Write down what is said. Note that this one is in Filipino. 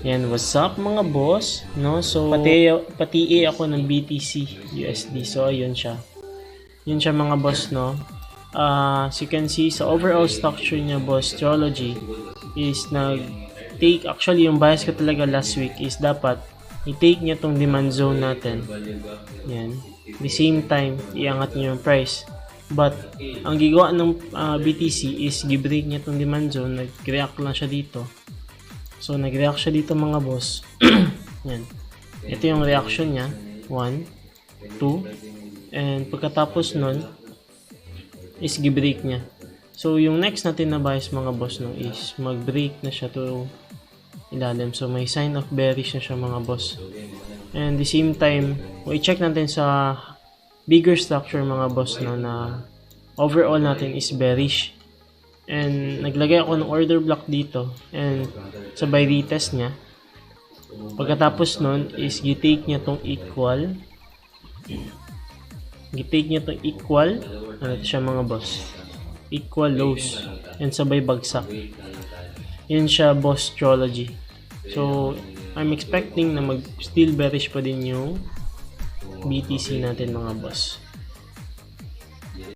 Yan, what's up mga boss? No, so pati ako ng BTC USD. So ayun siya. Yun siya mga boss, no. As you can see sa overall structure niya, boss, Trilogy is nag-take, actually yung bias ko talaga last week is dapat i-take niya tong demand zone natin. Yan. The same time, iangat niya yung price. But, ang gigawa ng BTC is gi-break niya tong demand zone, nag-react lang siya dito. So, nag-react siya dito mga boss. Yan. Ito yung reaction niya. 1, 2, and pagkatapos nun, is gi-break niya. So, yung next natin na bias mga boss no, is mag-break na siya to ilalim. So, may sign of bearish na siya mga boss. And the same time, i-check natin sa bigger structure mga boss no, na overall natin is bearish. And naglagay ako ng order block dito and sabay retest niya. Pagkatapos nun is gitake niya tong equal. Gitake niya tong equal. Ano siya mga boss? Equal lows. And sabay bagsak. Yan siya boss Trilogy. So I'm expecting na still bearish pa din yung BTC natin mga boss.